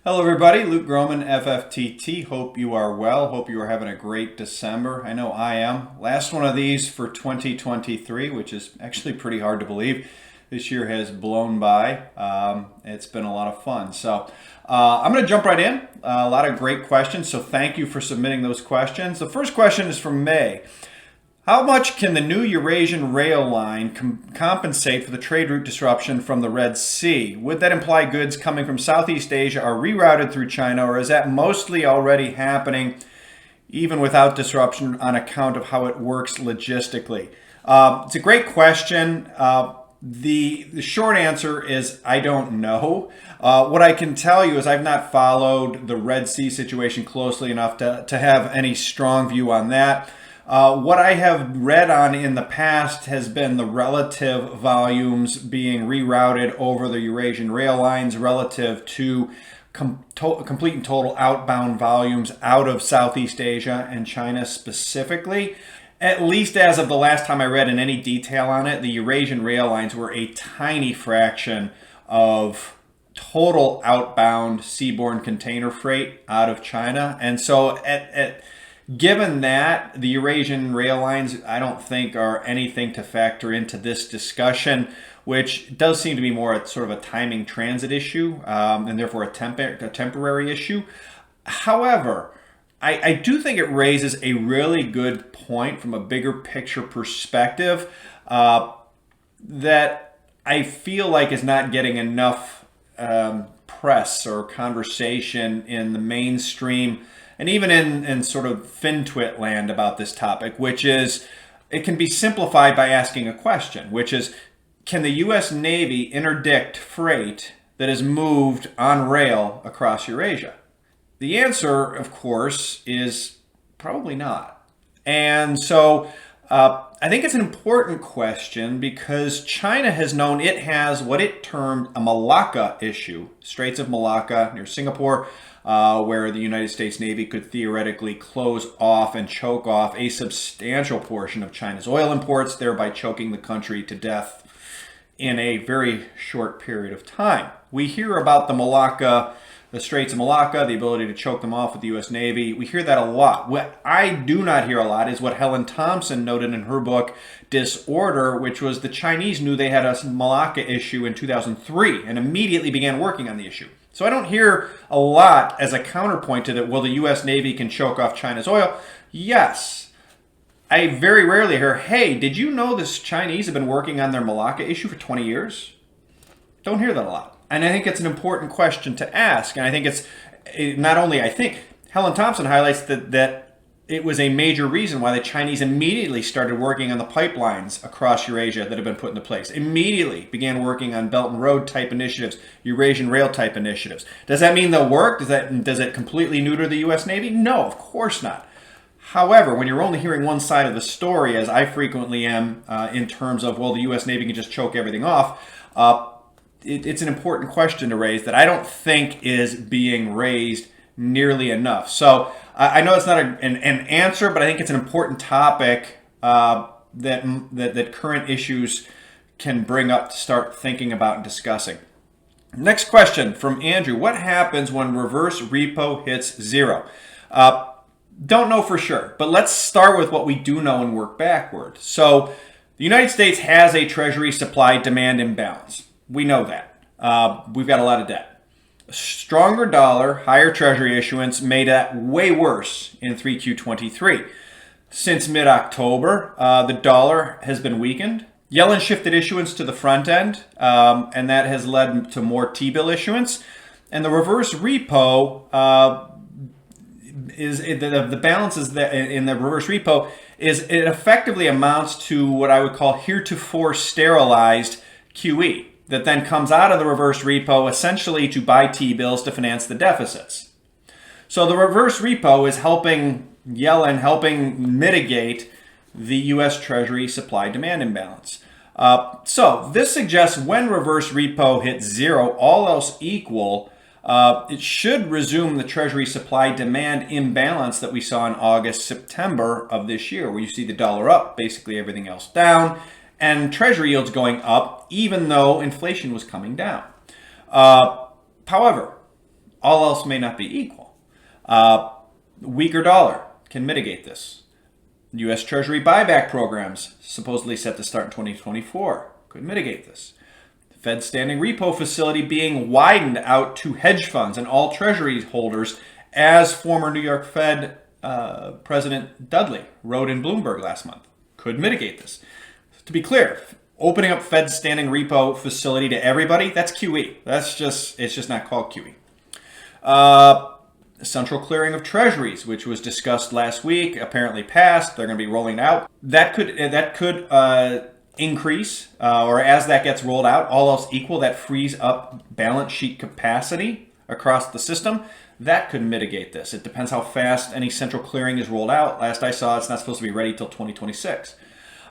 Hello everybody, Luke Gromen, FFTT. Hope you are well. Hope you are having a great December. I know I am. Last one of these for 2023, which is actually pretty hard to believe. This year has blown by. It's been a lot of fun. So I'm going to jump right in. A lot of great questions, so thank you for submitting those questions. The first question is from May. How much can the new Eurasian Rail line compensate for the trade route disruption from the Red Sea? Would that imply goods coming from Southeast Asia are rerouted through China, or is that mostly already happening even without disruption on account of how it works logistically? It's a great question. The short answer is I don't know. What I can tell you is I've not followed the Red Sea situation closely enough to have any strong view on that. What I have read on in the past has been the relative volumes being rerouted over the Eurasian Rail lines relative to complete and total outbound volumes out of Southeast Asia and China specifically. At least as of the last time I read in any detail on it, the Eurasian Rail lines were a tiny fraction of total outbound seaborne container freight out of China. And so given that, the Eurasian rail lines, I don't think are anything to factor into this discussion, which does seem to be more sort of a timing transit issue and therefore a temporary issue. However, I do think it raises a really good point from a bigger picture perspective that I feel like is not getting enough press or conversation in the mainstream and even in sort of FinTwit land about this topic, which is, it can be simplified by asking a question, which is, can the U.S. Navy interdict freight that is moved on rail across Eurasia? The answer, of course, is probably not. And so I think it's an important question because China has known it has what it termed a Malacca issue, Straits of Malacca near Singapore, where the United States Navy could theoretically close off and choke off a substantial portion of China's oil imports, thereby choking the country to death in a very short period of time. We hear about the Straits of Malacca, the ability to choke them off with the U.S. Navy. We hear that a lot. What I do not hear a lot is what Helen Thompson noted in her book, Disorder, which was the Chinese knew they had a Malacca issue in 2003 and immediately began working on the issue. So I don't hear a lot as a counterpoint to that, well, the U.S. Navy can choke off China's oil. Yes. I very rarely hear, hey, did you know this Chinese have been working on their Malacca issue for 20 years? Don't hear that a lot. And I think it's an important question to ask. And I think Helen Thompson highlights that it was a major reason why the Chinese immediately started working on the pipelines across Eurasia that have been put into place. Immediately began working on Belt and Road type initiatives, Eurasian Rail type initiatives. Does that mean they'll work? Does it completely neuter the U.S. Navy? No, of course not. However, when you're only hearing one side of the story, as I frequently am, in terms of, well, the U.S. Navy can just choke everything off, it's an important question to raise that I don't think is being raised nearly enough. So I know it's not an answer, but I think it's an important topic that current issues can bring up to start thinking about and discussing. Next question from Andrew. What happens when reverse repo hits zero? Don't know for sure, but let's start with what we do know and work backward. So the United States has a Treasury supply-demand imbalance. We know that. We've got a lot of debt. A stronger dollar, higher Treasury issuance made that way worse in 3Q23. Since mid-October, the dollar has been weakened. Yellen shifted issuance to the front end, and that has led to more T-bill issuance. And the reverse repo the balances that in the reverse repo it effectively amounts to what I would call heretofore sterilized QE that then comes out of the reverse repo essentially to buy T-bills to finance the deficits. So the reverse repo is helping mitigate the U.S. Treasury supply-demand imbalance. So this suggests when reverse repo hits zero, all else equal, it should resume the Treasury supply-demand imbalance that we saw in August, September of this year, where you see the dollar up, basically everything else down, and Treasury yields going up, even though inflation was coming down. However, All else may not be equal. Weaker dollar can mitigate this. U.S. Treasury buyback programs supposedly set to start in 2024 could mitigate this. Fed standing repo facility being widened out to hedge funds and all Treasury holders, as former New York Fed President Dudley wrote in Bloomberg last month, could mitigate this. To be clear, opening up Fed standing repo facility to everybody, that's QE. It's just not called QE. Central clearing of treasuries, which was discussed last week, apparently passed. They're going to be rolling out. That could increase, or as that gets rolled out, all else equal, that frees up balance sheet capacity across the system. That could mitigate this. It depends how fast any central clearing is rolled out. Last I saw, it's not supposed to be ready till 2026.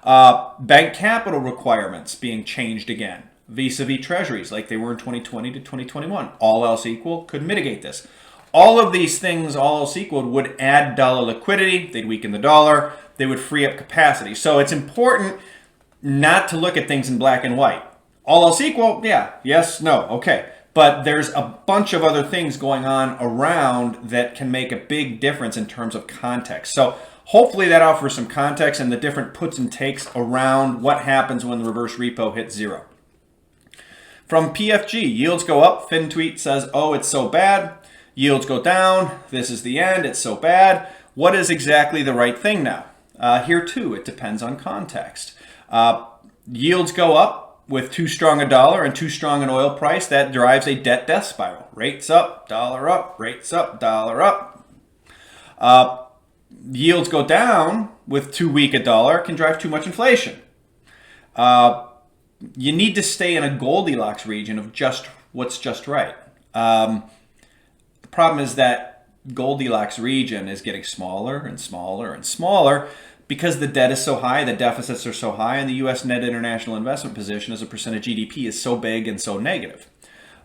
Bank capital requirements being changed again, vis-a-vis treasuries, like they were in 2020 to 2021. All else equal could mitigate this. All of these things, all else equal, would add dollar liquidity. They'd weaken the dollar. They would free up capacity. So it's important not to look at things in black and white. All else equal, yeah, yes, no, okay. But there's a bunch of other things going on around that can make a big difference in terms of context. So hopefully that offers some context and the different puts and takes around what happens when the reverse repo hits zero. From PFG, yields go up. FinTweet says, oh, it's so bad. Yields go down. This is the end. It's so bad. What is exactly the right thing now? Here too, it depends on context. Yields go up with too strong a dollar and too strong an oil price. That drives a debt death spiral. Rates up, dollar up, rates up, dollar up. Yields go down with too weak a dollar, can drive too much inflation. You need to stay in a Goldilocks region of just what's just right. The problem is that Goldilocks region is getting smaller and smaller and smaller because the debt is so high, the deficits are so high, and the U.S. net international investment position as a percent of GDP is so big and so negative.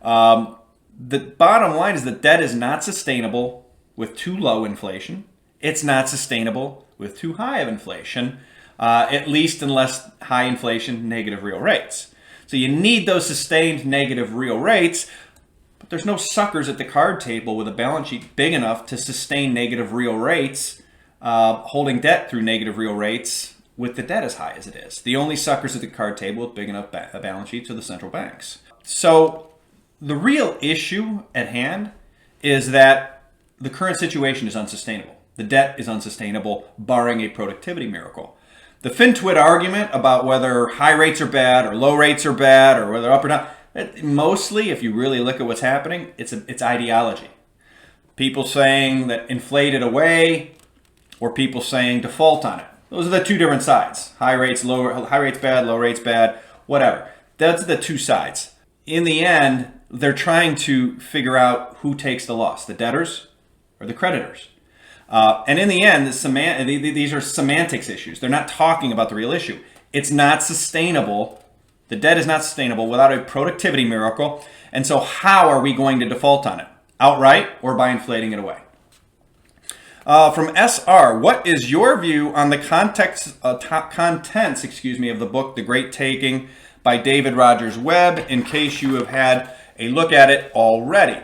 The bottom line is that debt is not sustainable with too low inflation. It's not sustainable with too high of inflation, at least unless high inflation, negative real rates. So you need those sustained negative real rates, but there's no suckers at the card table with a balance sheet big enough to sustain negative real rates, holding debt through negative real rates with the debt as high as it is. The only suckers at the card table with big enough balance sheets are the central banks. So the real issue at hand is that the current situation is unsustainable. The debt is unsustainable, barring a productivity miracle. The FinTwit argument about whether high rates are bad or low rates are bad or whether up or down, mostly, if you really look at what's happening, it's ideology. People saying that inflate it away or people saying default on it. Those are the two different sides. High rates bad, low rates bad, whatever. That's the two sides. In the end, they're trying to figure out who takes the loss, the debtors or the creditors. And in the end, these are semantics issues. They're not talking about the real issue. It's not sustainable. The debt is not sustainable without a productivity miracle. And so how are we going to default on it? Outright or by inflating it away? From SR, what is your view on the contents of the book, The Great Taking by David Rogers Webb, in case you have had a look at it already?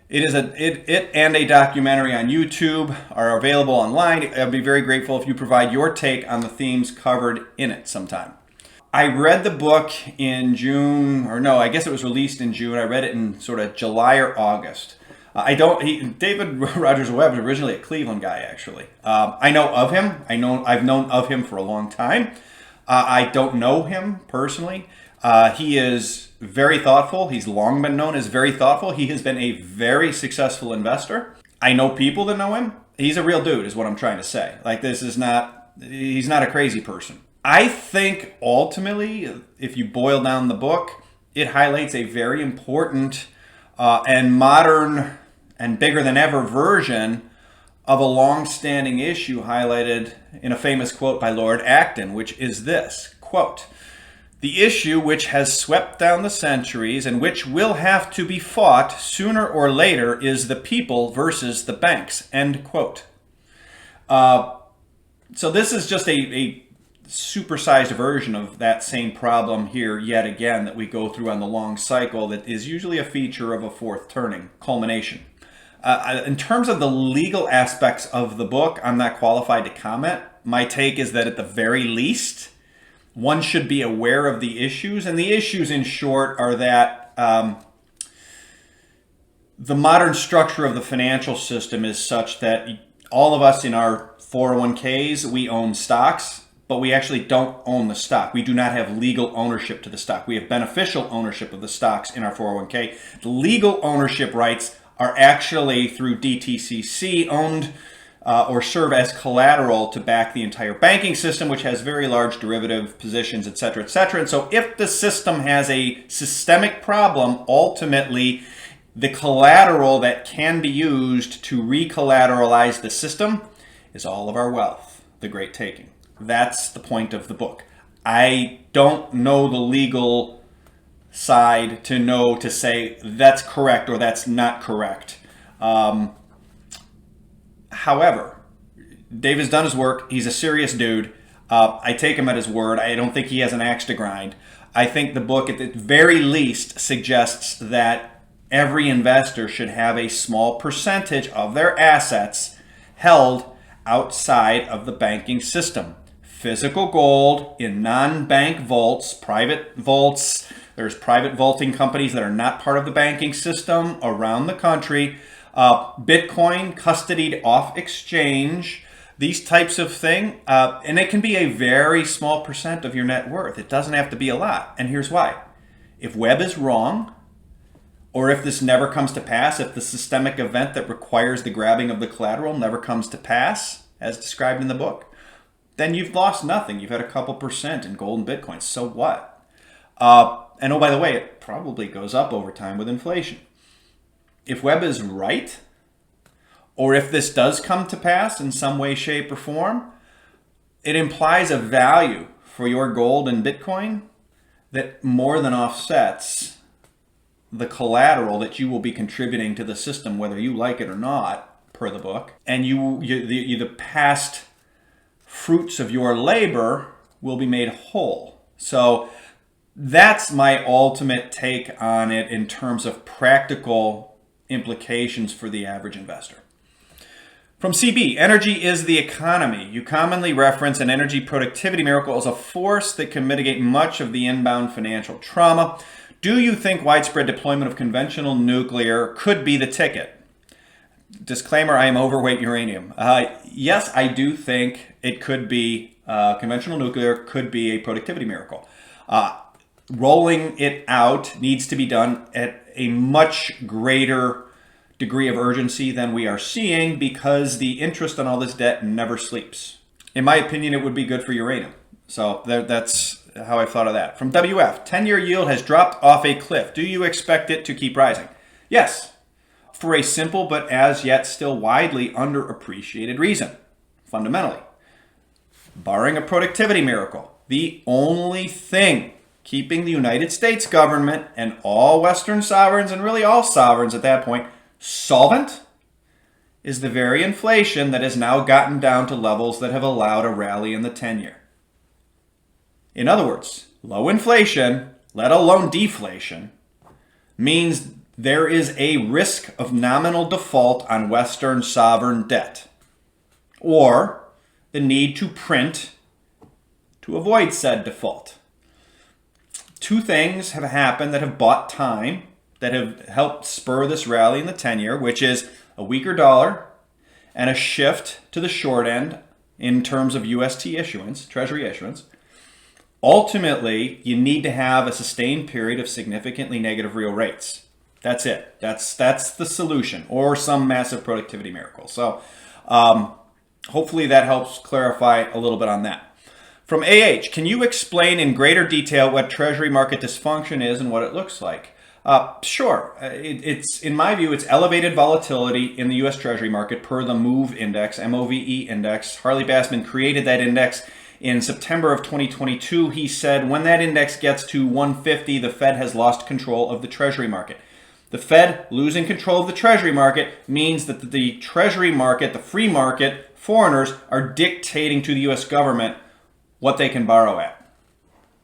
It and a documentary on YouTube are available online. I'd be very grateful if you provide your take on the themes covered in it sometime. I read the book in June, or no, I guess it was released in June. I read it in sort of July or August. David Rogers Webb was originally a Cleveland guy, actually. I know of him. I've known of him for a long time. I don't know him personally. He is very thoughtful. He's long been known as very thoughtful. He has been a very successful investor. I know people that know him. He's a real dude, is what I'm trying to say. Like, he's not a crazy person. I think ultimately, if you boil down the book, it highlights a very important and modern and bigger than ever version of a long-standing issue highlighted in a famous quote by Lord Acton, which is this, quote, "The issue which has swept down the centuries and which will have to be fought sooner or later is the people versus the banks," end quote. So this is just a supersized version of that same problem here yet again that we go through on the long cycle that is usually a feature of a fourth turning, culmination. In terms of the legal aspects of the book, I'm not qualified to comment. My take is that at the very least, one should be aware of the issues. And the issues, in short, are that the modern structure of the financial system is such that all of us in our 401ks, we own stocks, but we actually don't own the stock. We do not have legal ownership to the stock. We have beneficial ownership of the stocks in our 401k. The legal ownership rights are actually through DTCC owned or serve as collateral to back the entire banking system, which has very large derivative positions, et cetera, et cetera. And so if the system has a systemic problem, ultimately the collateral that can be used to recollateralize the system is all of our wealth, the great taking. That's the point of the book. I don't know the legal side to say that's correct or that's not correct. However, Dave has done his work. He's a serious dude. I take him at his word. I don't think he has an axe to grind. I think the book, at the very least, suggests that every investor should have a small percentage of their assets held outside of the banking system. Physical gold in non-bank vaults, private vaults. There's private vaulting companies that are not part of the banking system around the country. Bitcoin custodied off exchange, these types of thing. And it can be a very small percent of your net worth. It doesn't have to be a lot. And here's why. If Webb is wrong, or if this never comes to pass, if the systemic event that requires the grabbing of the collateral never comes to pass, as described in the book, then you've lost nothing. You've had a couple percent in gold and Bitcoin. So what? And oh, by the way, it probably goes up over time with inflation. If Webb is right, or if this does come to pass in some way, shape, or form, it implies a value for your gold and Bitcoin that more than offsets the collateral that you will be contributing to the system, whether you like it or not, per the book. And the past fruits of your labor will be made whole. So that's my ultimate take on it in terms of practical implications for the average investor. From CB, energy is the economy. You commonly reference an energy productivity miracle as a force that can mitigate much of the inbound financial trauma. Do you think widespread deployment of conventional nuclear could be the ticket? Disclaimer, I am overweight uranium. Yes, I do think it could be, conventional nuclear could be a productivity miracle. Rolling it out needs to be done at a much greater degree of urgency than we are seeing because the interest on all this debt never sleeps. In my opinion, it would be good for uranium. So that's how I thought of that. From WF, 10-year yield has dropped off a cliff. Do you expect it to keep rising? Yes, for a simple but as yet still widely underappreciated reason. Fundamentally, barring a productivity miracle, the only thing keeping the United States government and all Western sovereigns, and really all sovereigns at that point, solvent is the very inflation that has now gotten down to levels that have allowed a rally in the 10-year. In other words, low inflation, let alone deflation, means there is a risk of nominal default on Western sovereign debt, or the need to print to avoid said default. Two things have happened that have bought time, that have helped spur this rally in the 10-year, which is a weaker dollar and a shift to the short end in terms of UST issuance, Treasury issuance. Ultimately, you need to have a sustained period of significantly negative real rates. That's it. That's the solution, or some massive productivity miracle. So hopefully that helps clarify a little bit on that. From AH, can you explain in greater detail what Treasury market dysfunction is and what it looks like? Sure. It's in my view, it's elevated volatility in the U.S. Treasury market per the MOVE index, MOVE index. Harley Bassman created that index in September of 2022. He said, when that index gets to 150, the Fed has lost control of the Treasury market. The Fed losing control of the Treasury market means that the Treasury market, the free market, foreigners are dictating to the U.S. government what they can borrow at.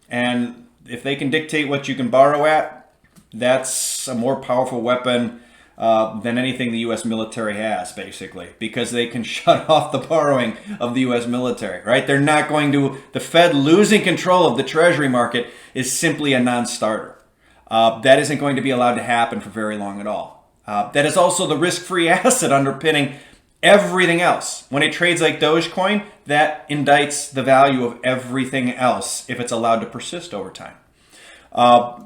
And if they can dictate what you can borrow at, that's a more powerful weapon than anything the U.S. military has, basically, because they can shut off the borrowing of the U.S. military, right? They're not going to, the Fed losing control of the Treasury market is simply a non-starter. That isn't going to be allowed to happen for very long at all. That is also the risk-free asset underpinning everything else. When it trades like Dogecoin, that indicts the value of everything else if it's allowed to persist over time.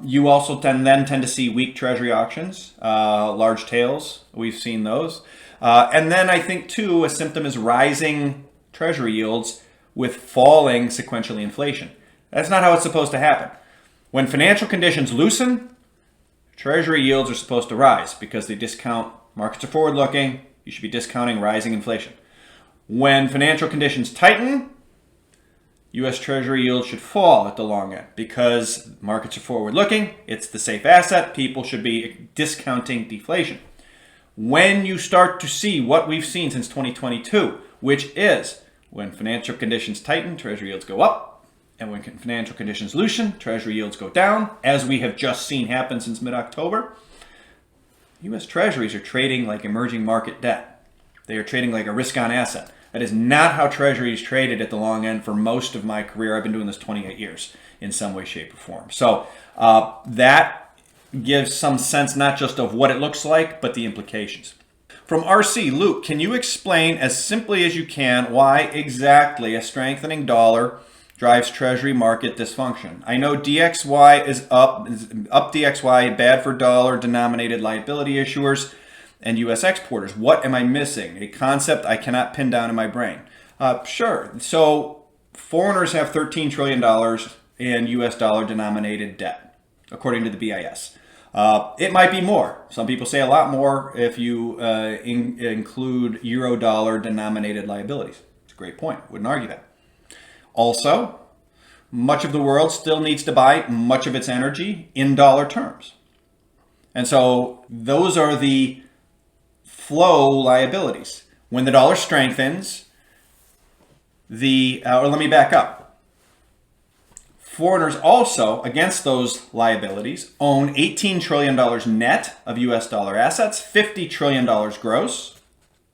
You also tend to see weak Treasury auctions, large tails. We've seen those. And then I think, too, a symptom is rising Treasury yields with falling sequentially inflation. That's not how it's supposed to happen. When financial conditions loosen, Treasury yields are supposed to rise because they discount, markets are forward-looking, you should be discounting rising inflation. When financial conditions tighten, U.S. Treasury yields should fall at the long end because markets are forward-looking, it's the safe asset, people should be discounting deflation. When you start to see what we've seen since 2022, which is when financial conditions tighten, Treasury yields go up, and when financial conditions loosen, Treasury yields go down, as we have just seen happen since mid-October, U.S. Treasuries are trading like emerging market debt. They are trading like a risk-on asset. That is not how Treasuries traded at the long end for most of my career. I've been doing this 28 years in some way, shape, or form. So that gives some sense not just of what it looks like, but the implications. From RC, Luke, can you explain as simply as you can why exactly a strengthening dollar drives Treasury market dysfunction? I know DXY is up DXY, bad for dollar-denominated liability issuers and U.S. exporters. What am I missing? A concept I cannot pin down in my brain. Sure. So foreigners have $13 trillion in U.S. dollar-denominated debt, according to the BIS. It might be more. Some people say a lot more if you include euro-dollar-denominated liabilities. It's a great point. Wouldn't argue that. Also, much of the world still needs to buy much of its energy in dollar terms. And so those are the flow liabilities. When the dollar strengthens, or let me back up. Foreigners also, against those liabilities, own $18 trillion net of U.S. dollar assets, $50 trillion gross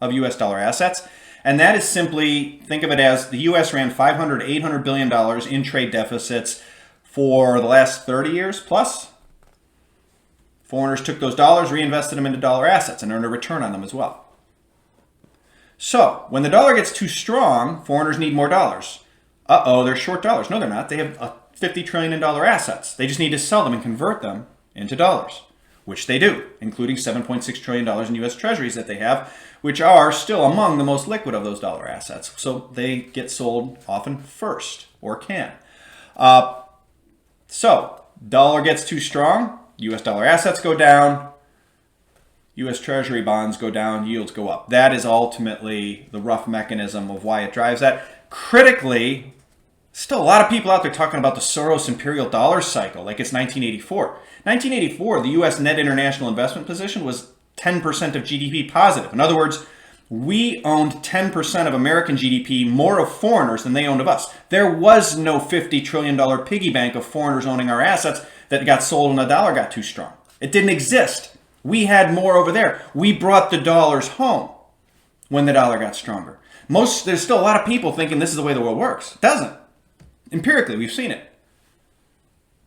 of U.S. dollar assets. And that is simply, think of it as the U.S. ran $500, $800 billion in trade deficits for the last 30 years plus. Foreigners took those dollars, reinvested them into dollar assets, and earned a return on them as well. So when the dollar gets too strong, foreigners need more dollars. They're short dollars. No, they're not. They have $50 trillion in dollar assets. They just need to sell them and convert them into dollars, which they do, including $7.6 trillion in U.S. Treasuries that they have, which are still among the most liquid of those dollar assets. So they get sold often first, or can. So dollar gets too strong, U.S. dollar assets go down, U.S. Treasury bonds go down, yields go up. That is ultimately the rough mechanism of why it drives that. Critically, still a lot of people out there talking about the Soros imperial dollar cycle like it's 1984. 1984, the U.S. net international investment position was 10% of GDP positive. In other words, we owned 10% of American GDP more of foreigners than they owned of us. There was no $50 trillion piggy bank of foreigners owning our assets that got sold when the dollar got too strong. It didn't exist. We had more over there. We brought the dollars home when the dollar got stronger. There's still a lot of people thinking this is the way the world works. It doesn't. Empirically, we've seen it.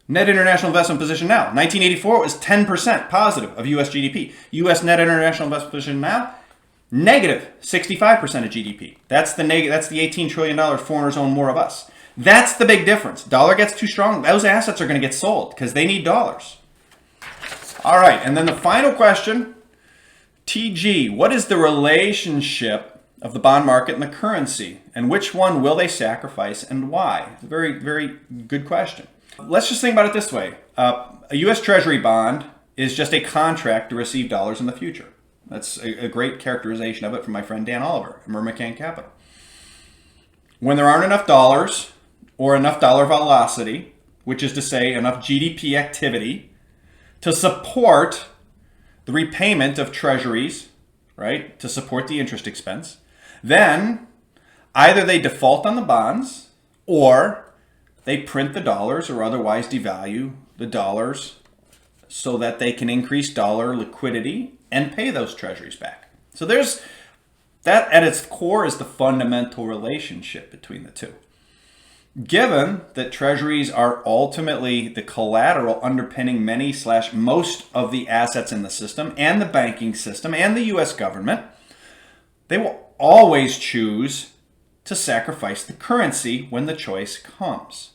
Net international investment position now. 1984, it was 10% positive of U.S. GDP. U.S. net international investment position now, negative 65% of GDP. That's the $18 trillion foreigners own more of us. That's the big difference. Dollar gets too strong, those assets are going to get sold because they need dollars. All right, and then the final question, TG, what is the relationship of the bond market and the currency? And which one will they sacrifice and why? It's a very, very good question. Let's just think about it this way. A U.S. Treasury bond is just a contract to receive dollars in the future. That's a great characterization of it from my friend Dan Oliver at Mermacan Capital. When there aren't enough dollars or enough dollar velocity, which is to say enough GDP activity to support the repayment of treasuries, right, to support the interest expense, then either they default on the bonds or they print the dollars or otherwise devalue the dollars so that they can increase dollar liquidity and pay those treasuries back. So there's that at its core is the fundamental relationship between the two. Given that treasuries are ultimately the collateral underpinning most of the assets in the system and the banking system and the US government, they will always choose to sacrifice the currency when the choice comes.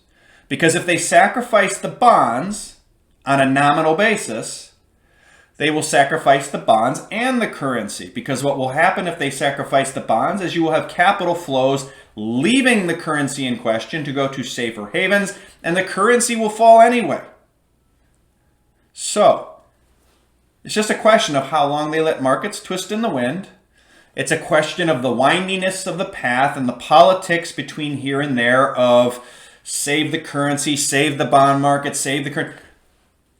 Because if they sacrifice the bonds on a nominal basis, they will sacrifice the bonds and the currency. Because what will happen if they sacrifice the bonds is you will have capital flows leaving the currency in question to go to safer havens, and the currency will fall anyway. So, it's just a question of how long they let markets twist in the wind. It's a question of the windiness of the path and the politics between here and there of save the currency, save the bond market, save the currency.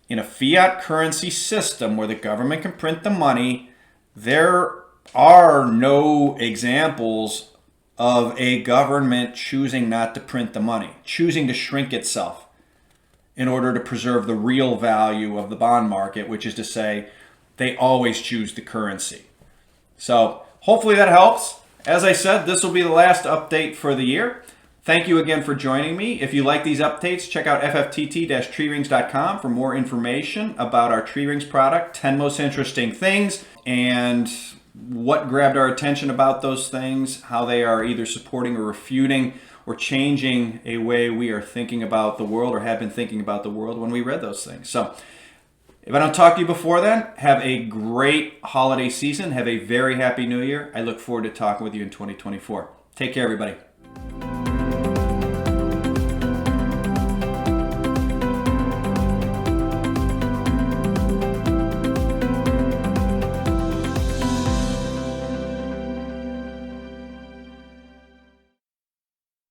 In a fiat currency system where the government can print the money, there are no examples of a government choosing not to print the money, choosing to shrink itself in order to preserve the real value of the bond market, which is to say they always choose the currency. So hopefully that helps. As I said, this will be the last update for the year. Thank you again for joining me. If you like these updates, check out FFTT-treerings.com for more information about our tree rings product, 10 most interesting things, and what grabbed our attention about those things, how they are either supporting or refuting or changing a way we are thinking about the world or have been thinking about the world when we read those things. So if I don't talk to you before then, have a great holiday season. Have a very happy new year. I look forward to talking with you in 2024. Take care, everybody.